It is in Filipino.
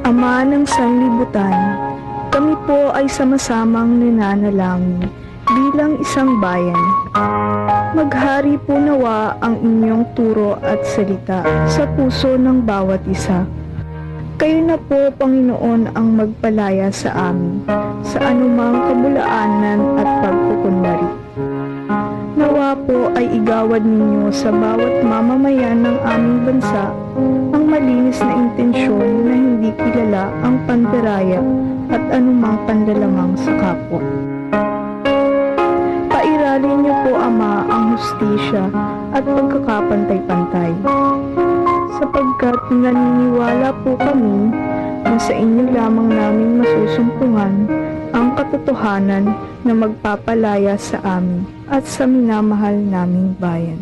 Ama ng sanlibutan, kami po ay sama-samang nananalangin bilang isang bayan. Maghari po nawa ang inyong turo at salita sa puso ng bawat isa. Kayo na po, Panginoon, ang magpalaya sa amin sa anumang kabulaanan at pagkukunwari. Nawa po ay igawad ninyo sa bawat mamamayan ng aming bansa ang malinis na intensyon na hindi kilala ang pandaraya at anumang pandalamang sa kapwa. Pairalin niyo po, Ama, ang hustisya at pagkakapantay-pantay, sapagkat naniniwala po kami na sa inyo lamang namin masusumpungan ang katotohanan na magpapalaya sa amin at sa minamahal naming bayan.